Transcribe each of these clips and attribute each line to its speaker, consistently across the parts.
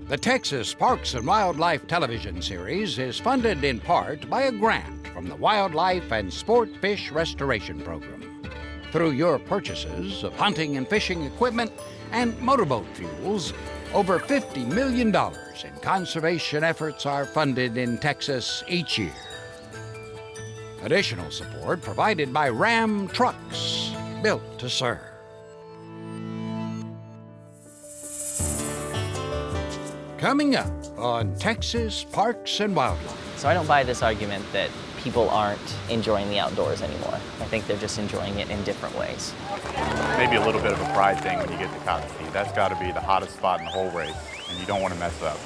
Speaker 1: The Texas Parks and Wildlife television series is funded in part by a grant from the Wildlife and Sport Fish Restoration Program. Through your purchases of hunting and fishing equipment and motorboat fuels, over $50 million in conservation efforts are funded in Texas each year. Additional support provided by Ram Trucks, built to serve. Coming up on Texas Parks and Wildlife.
Speaker 2: So I don't buy this argument that people aren't enjoying the outdoors anymore. I think they're just enjoying it in different ways.
Speaker 3: Maybe a little bit of a pride thing when you get to Cotton Feet. That's got to be the hottest spot in the whole race, and you don't want to mess up.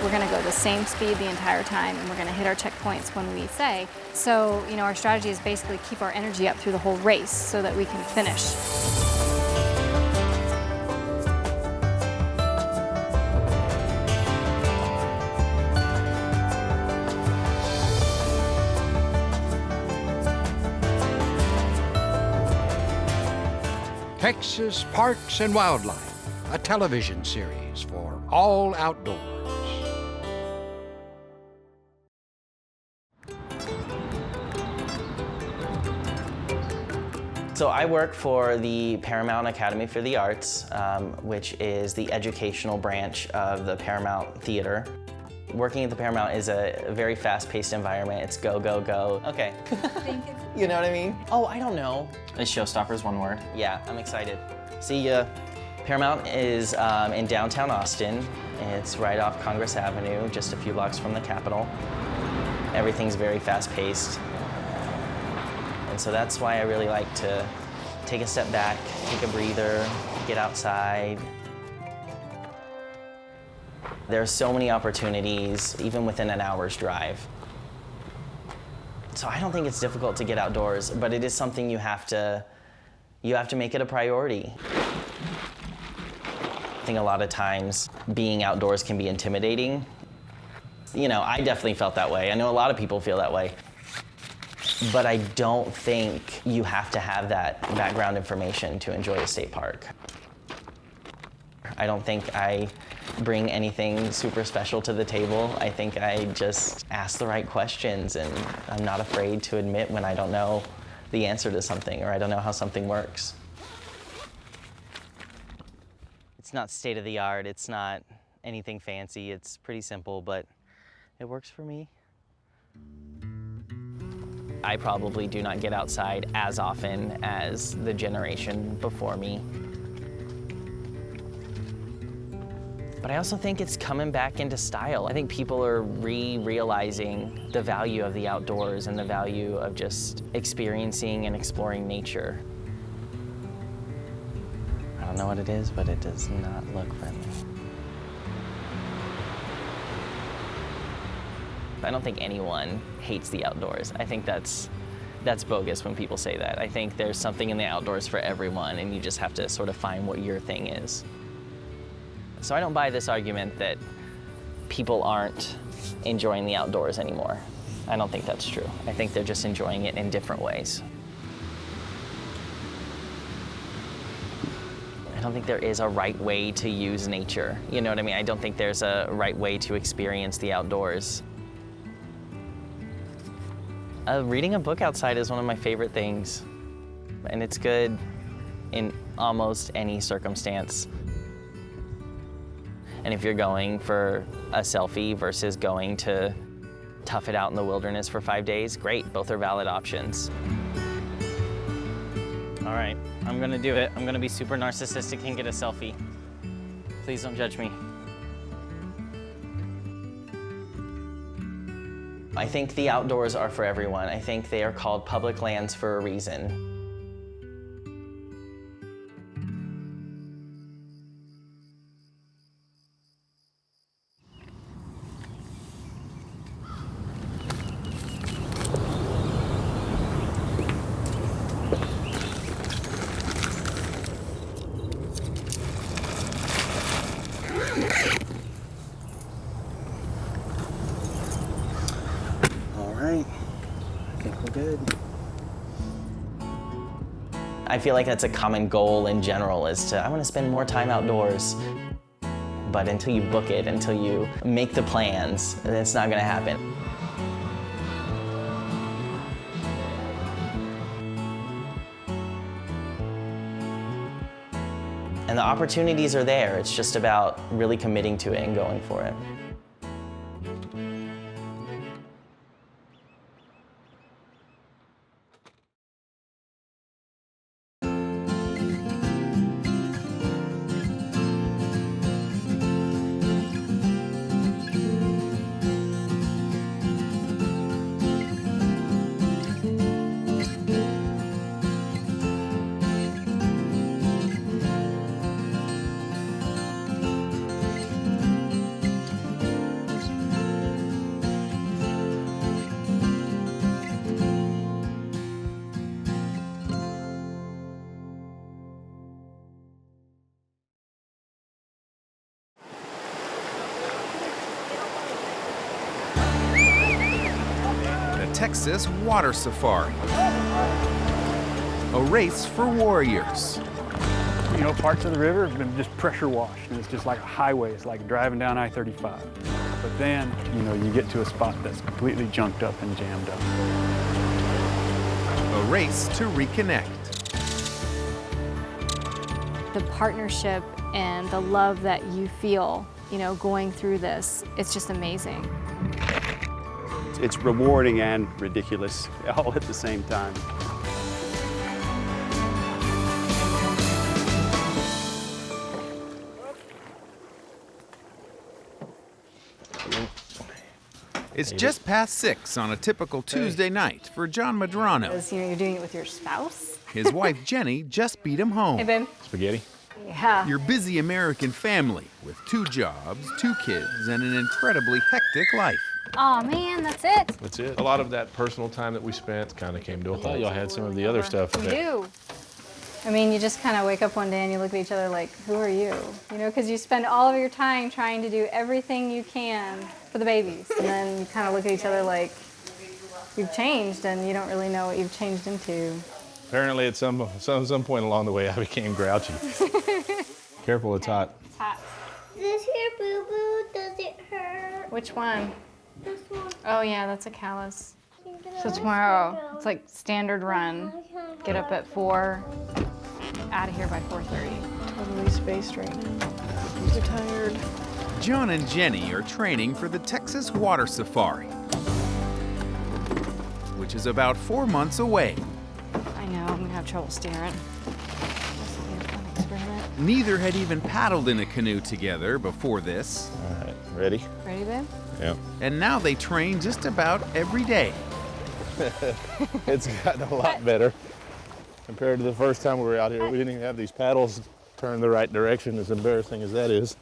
Speaker 4: We're going to go the same speed the entire time, and we're going to hit our checkpoints when we say. So, our strategy is basically keep our energy up through the whole race so that we can finish.
Speaker 1: Texas Parks and Wildlife, a television series for all outdoors.
Speaker 2: So I work for the Paramount Academy for the Arts, which is the educational branch of the Paramount Theater. Working at the Paramount is a very fast-paced environment. It's go, go, go. Okay. You know what I mean? Oh, I don't know. Is showstoppers one word? Yeah, I'm excited. See ya. Paramount is in downtown Austin. It's right off Congress Avenue, just a few blocks from the Capitol. Everything's very fast-paced. And so that's why I really like to take a step back, take a breather, get outside. There are so many opportunities, even within an hour's drive. So I don't think it's difficult to get outdoors, but it is something you have to make it a priority. I think a lot of times being outdoors can be intimidating. I definitely felt that way. I know a lot of people feel that way. But I don't think you have to have that background information to enjoy a state park. I don't think I bring anything super special to the table. I think I just ask the right questions, and I'm not afraid to admit when I don't know the answer to something or I don't know how something works. It's not state of the art, it's not anything fancy, it's pretty simple, but it works for me. I probably do not get outside as often as the generation before me. But I also think it's coming back into style. I think people are realizing the value of the outdoors and the value of just experiencing and exploring nature. I don't know what it is, but it does not look friendly. I don't think anyone hates the outdoors. I think that's bogus when people say that. I think there's something in the outdoors for everyone, and you just have to sort of find what your thing is. So I don't buy this argument that people aren't enjoying the outdoors anymore. I don't think that's true. I think they're just enjoying it in different ways. I don't think there is a right way to use nature. You know what I mean? I don't think there's a right way to experience the outdoors. Reading a book outside is one of my favorite things, and it's good in almost any circumstance. And if you're going for a selfie versus going to tough it out in the wilderness for 5 days, great, both are valid options. All right, I'm gonna do it. I'm gonna be super narcissistic and get a selfie. Please don't judge me. I think the outdoors are for everyone. I think they are called public lands for a reason. Good. I feel like that's a common goal in general, is I want to spend more time outdoors. but until you book it, until you make the plans, it's not gonna happen. And the opportunities are there. It's just about really committing to it and going for it.
Speaker 5: Texas Water Safari. A race for warriors.
Speaker 6: You know, parts of the river have been just pressure washed, and it's just like a highway. It's like driving down I-35. But then, you know, you get to a spot that's completely junked up and jammed up.
Speaker 5: A race to reconnect.
Speaker 4: The partnership and the love that you feel, you know, going through this, it's just amazing.
Speaker 7: It's rewarding and ridiculous all at the same time.
Speaker 5: It's just past 6 on a typical Tuesday night for John Madrano.
Speaker 4: You know, you're doing it with your spouse.
Speaker 5: His wife Jenny just beat him home.
Speaker 4: Hey, babe.
Speaker 8: Spaghetti?
Speaker 4: Yeah.
Speaker 5: Your busy American family with 2 jobs, 2 kids, and an incredibly hectic life.
Speaker 4: Oh man, that's it.
Speaker 8: That's it. A lot of that personal time that we spent kind of came to a halt. Y'all had some of the other stuff.
Speaker 4: We do. I mean, you just kind of wake up one day and you look at each other like, who are you? You know, because you spend all of your time trying to do everything you can for the babies. And then you kind of look at each other like, you've changed and you don't really know what you've changed into.
Speaker 8: Apparently at some point along the way, I became grouchy. Careful, it's hot.
Speaker 4: It's hot.
Speaker 9: This here boo-boo, does it hurt?
Speaker 4: Which one?
Speaker 9: This one.
Speaker 4: Oh yeah, that's a callus. So tomorrow, it's like standard run. Get up at 4, out of here by 4:30. Totally spaced right now. I'm tired.
Speaker 5: John and Jenny are training for the Texas Water Safari, which is about 4 months away.
Speaker 4: I know, I'm gonna have trouble steering. This will be a fun experiment.
Speaker 5: Neither had even paddled in a canoe together before this.
Speaker 8: All right, ready?
Speaker 4: Ready, babe?
Speaker 8: Yeah.
Speaker 5: And now they train just about every day.
Speaker 8: It's gotten a lot better compared to the first time we were out here. We didn't even have these paddles turned the right direction, as embarrassing as that is.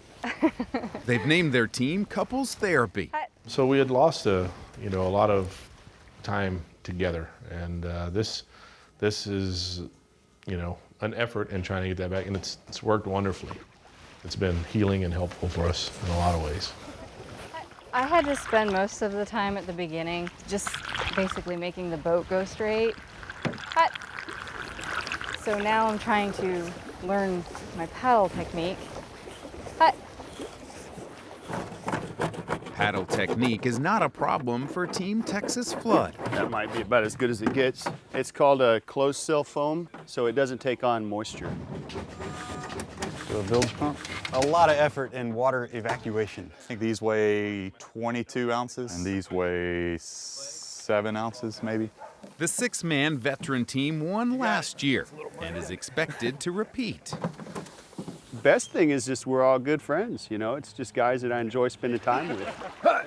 Speaker 5: They've named their team Couples Therapy.
Speaker 8: So we had lost a lot of time together, and this is, an effort in trying to get that back, and it's worked wonderfully. It's been healing and helpful for us in a lot of ways.
Speaker 4: I had to spend most of the time at the beginning just basically making the boat go straight. Cut. So now I'm trying to learn my paddle technique. Cut.
Speaker 5: Paddle technique is not a problem for Team Texas Flood.
Speaker 7: That might be about as good as it gets. It's called a closed cell foam, so it doesn't take on moisture.
Speaker 8: So a bilge pump?
Speaker 10: A lot of effort in water evacuation.
Speaker 3: I think these weigh 22 ounces, and these weigh 7 ounces, maybe.
Speaker 5: The 6-man veteran team won last year and is expected to repeat.
Speaker 7: Best thing is just we're all good friends, you know. It's just guys that I enjoy spending time with.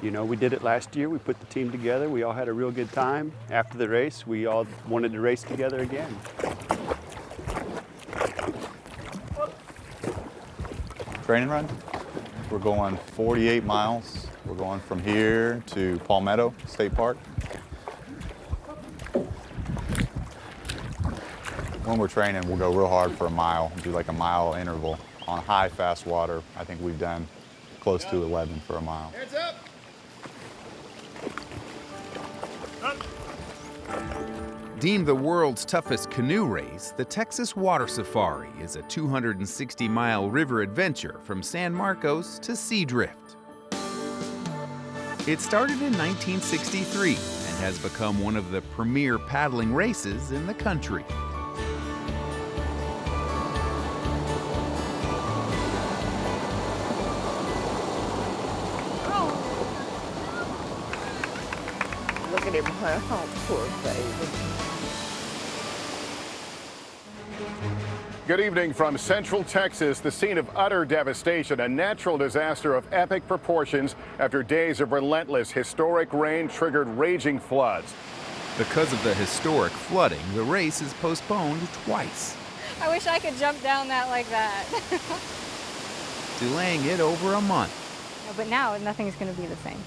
Speaker 7: You know, we did it last year. We put the team together. We all had a real good time. After the race, we all wanted to race together again.
Speaker 3: Training run. We're going 48 miles. We're going from here to Palmetto State Park. When we're training, we'll go real hard for a mile, do like a mile interval. On high, fast water, I think we've done close to 11 for a mile.
Speaker 8: Hands up!
Speaker 5: Deemed the world's toughest canoe race, the Texas Water Safari is a 260-mile river adventure from San Marcos to Seadrift. It started in 1963 and has become one of the premier paddling races in the country.
Speaker 11: Look at him, oh, poor baby.
Speaker 12: Good evening from Central Texas, the scene of utter devastation, a natural disaster of epic proportions after days of relentless historic rain triggered raging floods.
Speaker 5: Because of the historic flooding, the race is postponed twice,
Speaker 4: I wish I could jump down that like that.
Speaker 5: delaying it over a month.
Speaker 4: No, but now nothing's going to be the same.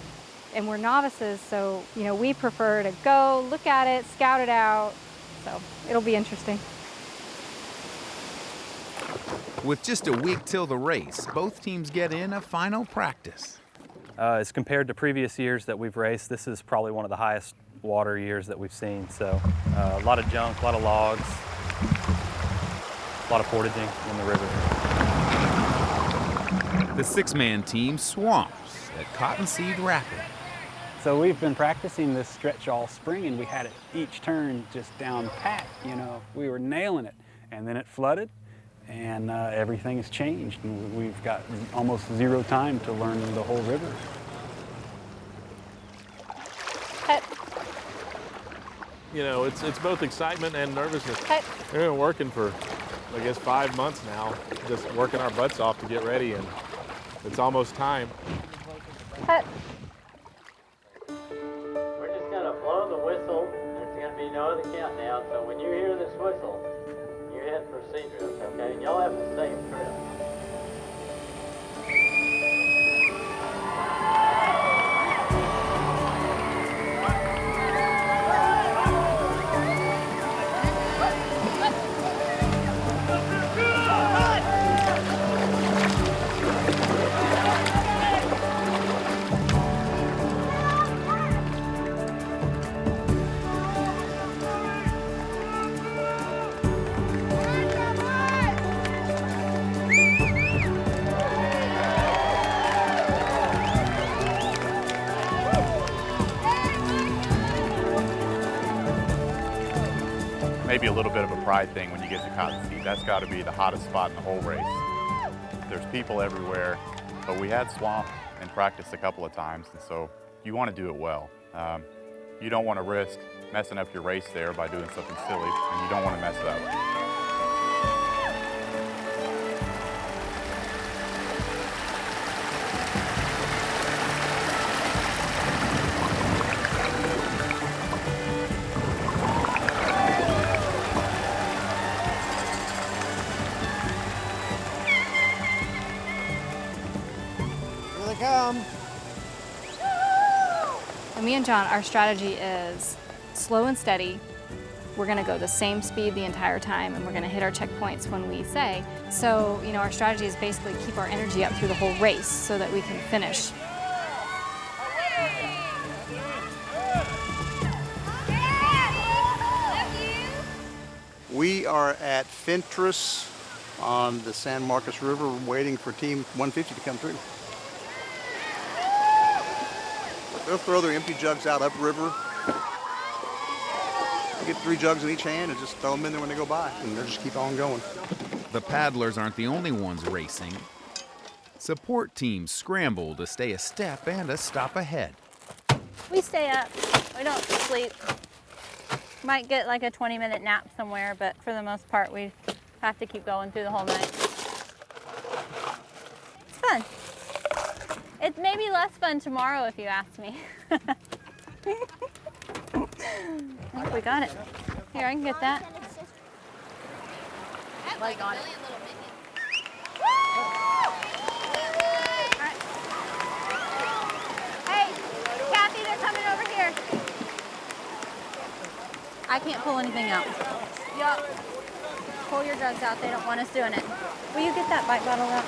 Speaker 4: And we're novices, so we prefer to go, look at it, scout it out. So it'll be interesting.
Speaker 5: With just a week till the race, both teams get in a final practice.
Speaker 13: As compared to previous years that we've raced, this is probably one of the highest water years that we've seen. So a lot of junk, a lot of logs, a lot of portaging in the river.
Speaker 5: The six-man team swamps at Cottonseed Rapid.
Speaker 6: So we've been practicing this stretch all spring, and we had it each turn just down pat, We were nailing it, and then it flooded, and everything has changed, and we've got almost zero time to learn the whole river.
Speaker 8: It's both excitement and nervousness.
Speaker 4: Cut.
Speaker 8: We've been working for, I guess, 5 months now, just working our butts off to get ready, and it's almost time.
Speaker 4: Cut.
Speaker 14: We're just going to blow the whistle. There's going to be no other countdown, so when you hear this whistle, you head for Seadrift, okay? And y'all have the same trip.
Speaker 3: Maybe a little bit of a pride thing when you get to Cottonseed. That's got to be the hottest spot in the whole race. There's people everywhere, but we had swamp and practiced a couple of times, and so you want to do it well. You don't want to risk messing up your race there by doing something silly, and you don't want to mess it up.
Speaker 10: Come.
Speaker 4: And me and John, our strategy is slow and steady. We're going to go the same speed the entire time, and we're going to hit our checkpoints when we say. So, our strategy is basically keep our energy up through the whole race so that we can finish.
Speaker 10: We are at Fentress on the San Marcos River waiting for Team 150 to come through. They'll throw their empty jugs out upriver. Get 3 jugs in each hand and just throw them in there when they go by, and they'll just keep on going.
Speaker 5: The paddlers aren't the only ones racing. Support teams scramble to stay a step and a stop ahead.
Speaker 15: We stay up. We don't sleep. Might get like a 20-minute nap somewhere, but for the most part, we have to keep going through the whole night. It's fun. It may be less fun tomorrow if you ask me. I think we got it. Here, I can get that. Leg on it. Hey, Kathy, they're coming over here. I can't pull anything out. Yup. Pull your drugs out. They don't want us doing it. Will you get that bite bottle out?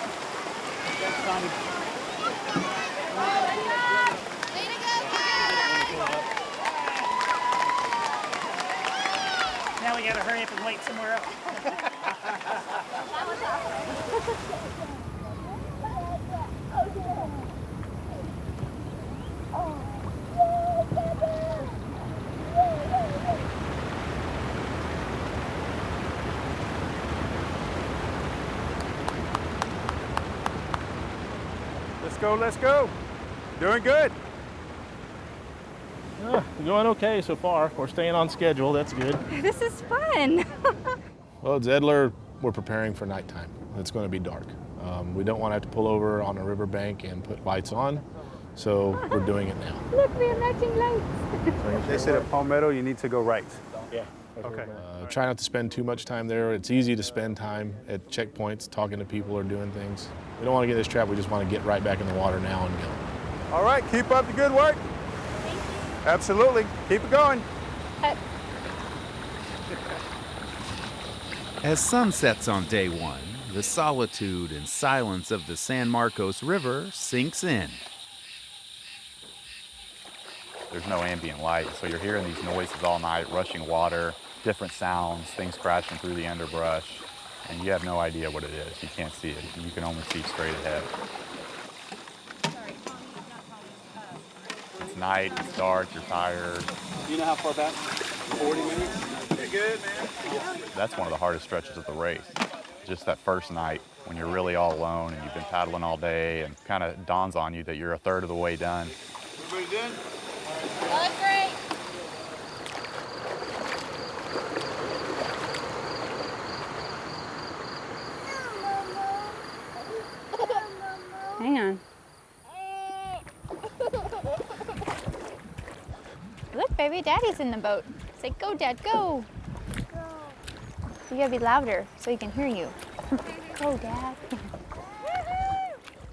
Speaker 6: Let's go, let's go. Doing good.
Speaker 16: Going okay so far. We're staying on schedule, that's good.
Speaker 15: This is fun.
Speaker 8: Well, at Zedler, we're preparing for nighttime. It's going to be dark. We don't want to have to pull over on a riverbank and put lights on, so we're doing it now.
Speaker 15: Look, we have matching lights.
Speaker 6: They said at Palmetto, you need to go right.
Speaker 16: Yeah.
Speaker 6: Okay.
Speaker 8: Try not to spend too much time there. It's easy to spend time at checkpoints, talking to people or doing things. We don't want to get in this trap. We just want to get right back in the water now and go.
Speaker 6: All right, keep up the good work.
Speaker 15: Thank you.
Speaker 6: Absolutely. Keep it going.
Speaker 5: As sun sets on day one, the solitude and silence of the San Marcos River sinks in.
Speaker 3: There's no ambient light, so you're hearing these noises all night, rushing water, different sounds, things crashing through the underbrush, and you have no idea what it is. You can't see it. You can only see straight ahead. It's night, it's dark, you're tired.
Speaker 7: Do you know how far back? 40 minutes? You're good, man.
Speaker 3: That's one of the hardest stretches of the race. Just that first night when you're really all alone and you've been paddling all day and kind of dawns on you that you're a third of the way done.
Speaker 7: Everybody good?
Speaker 15: That's great. Hang on. Look, baby, Daddy's in the boat. Say, go, Dad, go. You gotta be louder so he can hear you. Go, Dad.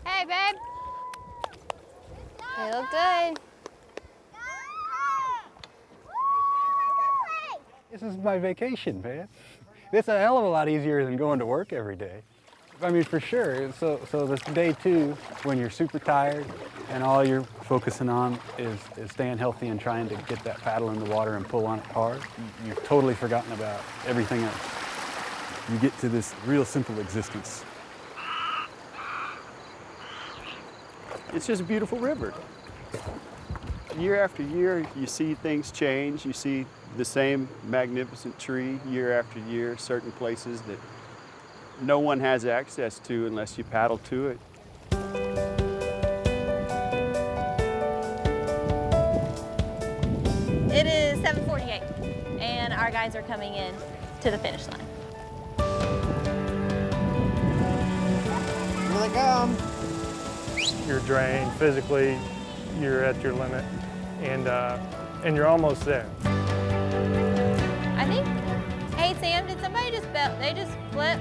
Speaker 15: Hey, babe. They look good.
Speaker 6: This is my vacation, man. It's a hell of a lot easier than going to work every day. I mean, for sure. So this day two, when you're super tired and all you're focusing on is staying healthy and trying to get that paddle in the water and pull on it hard, you've totally forgotten about everything else. You get to this real simple existence.
Speaker 7: It's just a beautiful river. Year after year, you see things change. You see the same magnificent tree year after year, certain places that no one has access to unless you paddle to it.
Speaker 15: It is 7:48, and our guys are coming in to the finish line.
Speaker 16: Here they come.
Speaker 17: You're drained physically, you're at your limit, and you're almost there.
Speaker 15: I think, hey Sam, did somebody just they just flip?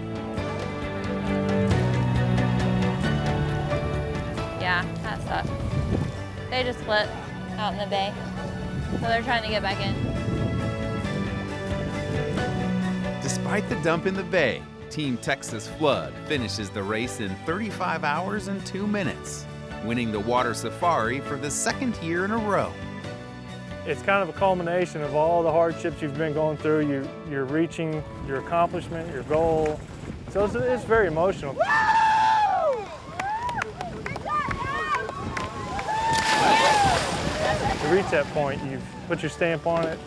Speaker 15: Yeah, that sucks. They just flipped out in the bay, so they're trying to get back in.
Speaker 5: Despite the dump in the bay, Team Texas Flood finishes the race in 35 hours and 2 minutes, winning the water safari for the second year in a row.
Speaker 17: It's kind of a culmination of all the hardships you've been going through. You're reaching your accomplishment, your goal. So it's very emotional. To reach that point, you've put your stamp on it,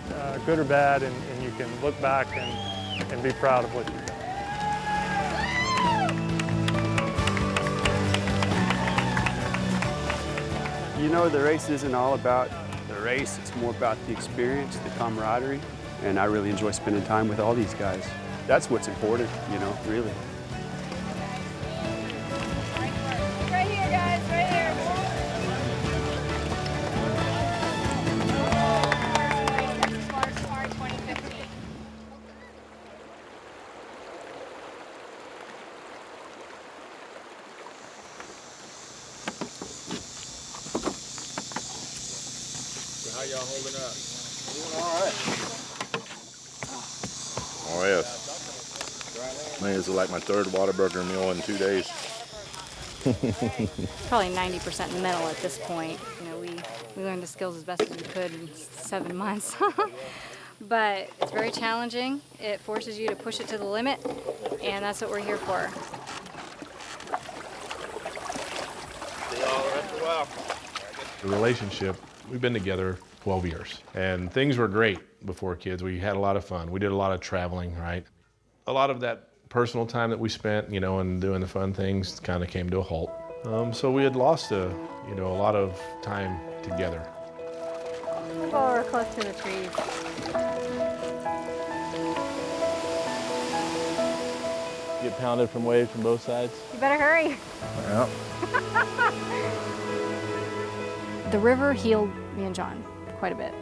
Speaker 17: good or bad, and you can look back and be proud of what you've done.
Speaker 7: You know, the race isn't all about the race. It's more about the experience, the camaraderie, and I really enjoy spending time with all these guys. That's what's important, you know, really.
Speaker 15: Right here, guys, right here.
Speaker 16: How y'all holding up?
Speaker 10: Doing all right.
Speaker 16: Oh, yes. Man, this is like my third Whataburger meal in 2 days.
Speaker 4: Probably 90% in the middle at this point. You know, we learned the skills as best as we could in 7 months. But it's very challenging. It forces you to push it to the limit, and that's what we're here for.
Speaker 8: The relationship, we've been together 12 years, and things were great before kids. We had a lot of fun. We did a lot of traveling, right? A lot of that personal time that we spent, you know, and doing the fun things kind of came to a halt. So we had lost a lot of time together.
Speaker 15: We'll go over close to the trees.
Speaker 16: Get pounded from waves from both sides.
Speaker 15: You better hurry.
Speaker 16: Yep.
Speaker 4: The river healed me and John quite a bit.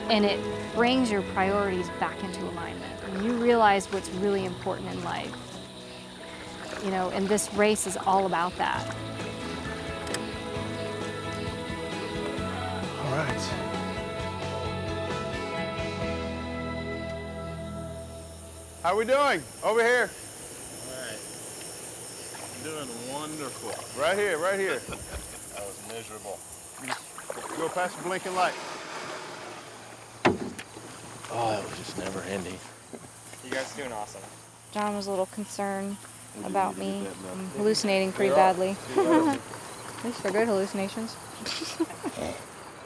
Speaker 4: And it brings your priorities back into alignment. And you realize what's really important in life. And this race is all about that.
Speaker 16: All right.
Speaker 7: How we doing? Over here.
Speaker 16: All right. Doing wonderful.
Speaker 7: Right here, right here.
Speaker 16: That was miserable.
Speaker 7: Go past the blinking light.
Speaker 16: Oh, that was just never ending.
Speaker 18: You guys doing awesome.
Speaker 4: John was a little concerned about me hallucinating pretty badly. At least for good hallucinations.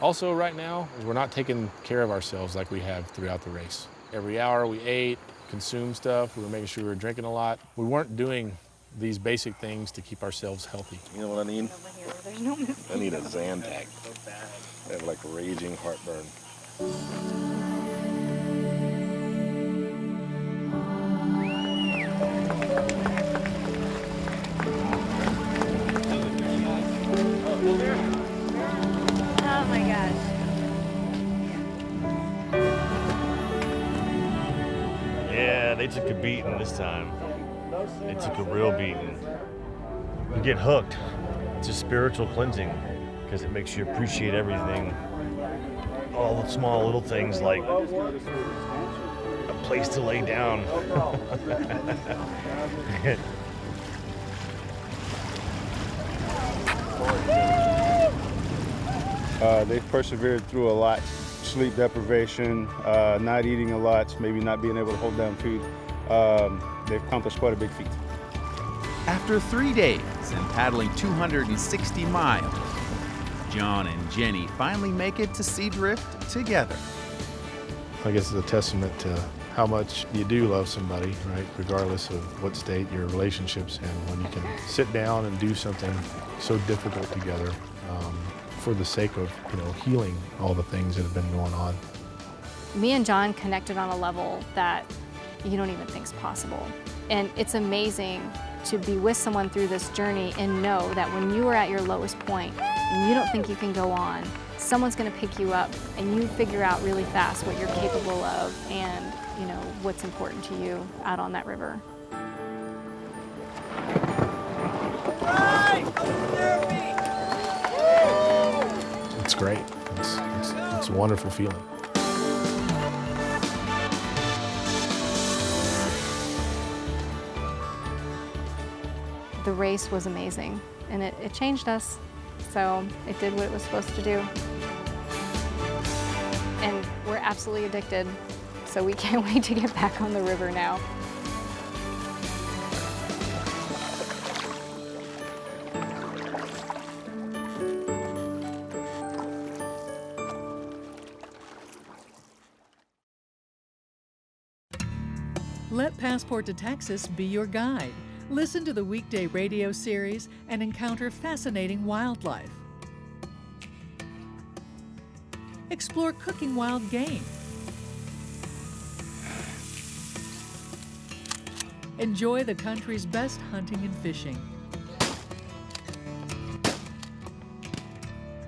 Speaker 8: Also, right now, we're not taking care of ourselves like we have throughout the race. Every hour we ate, consumed stuff, we were making sure we were drinking a lot. We weren't doing these basic things to keep ourselves healthy.
Speaker 16: You know what I need? I need a Zantac. I have like raging heartburn.
Speaker 15: Oh my gosh.
Speaker 19: Yeah, they took a beating this time. They took a real beating. You get hooked. It's a spiritual cleansing because it makes you appreciate everything. All the small little things like a place to lay down.
Speaker 7: They've persevered through a lot. Sleep deprivation, not eating a lot, maybe not being able to hold down food. They've accomplished quite a big feat.
Speaker 5: After 3 days and paddling 260 miles, John and Jenny finally make it to Seadrift together.
Speaker 8: I guess it's a testament to how much you do love somebody, right? Regardless of what state your relationship's in, when you can sit down and do something so difficult together for the sake of, healing all the things that have been going on.
Speaker 4: Me and John connected on a level that you don't even think is possible. And it's amazing to be with someone through this journey and know that when you are at your lowest point and you don't think you can go on, someone's gonna pick you up and you figure out really fast what you're capable of and what's important to you out on that river.
Speaker 8: It's great. It's a wonderful feeling.
Speaker 4: The race was amazing and it changed us. So it did what it was supposed to do. And we're absolutely addicted. So we can't wait to get back on the river now.
Speaker 20: Let Passport to Texas be your guide. Listen to the weekday radio series and encounter fascinating wildlife. Explore cooking wild game. Enjoy the country's best hunting and fishing.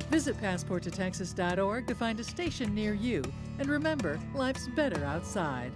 Speaker 20: Visit PassportToTexas.org to find a station near you. And remember, life's better outside.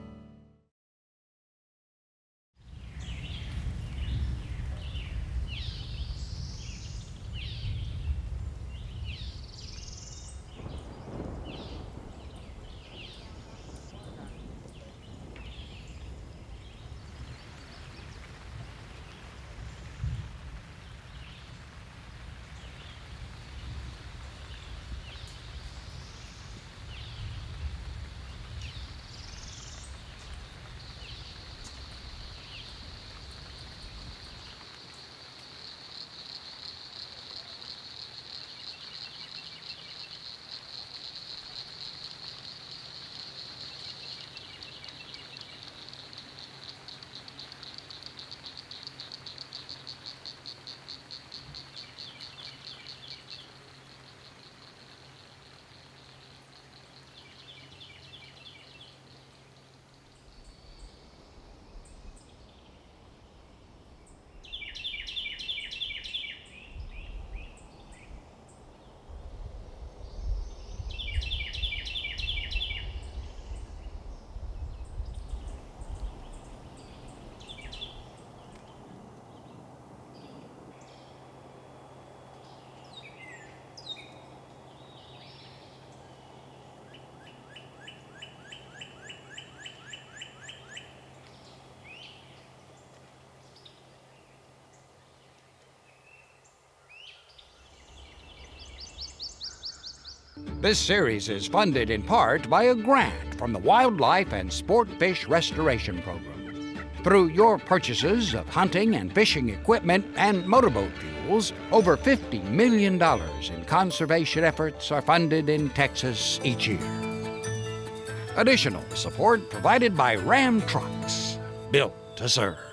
Speaker 1: This series is funded in part by a grant from the Wildlife and Sport Fish Restoration Program. Through your purchases of hunting and fishing equipment and motorboat fuels, over $50 million in conservation efforts are funded in Texas each year. Additional support provided by Ram Trucks, built to serve.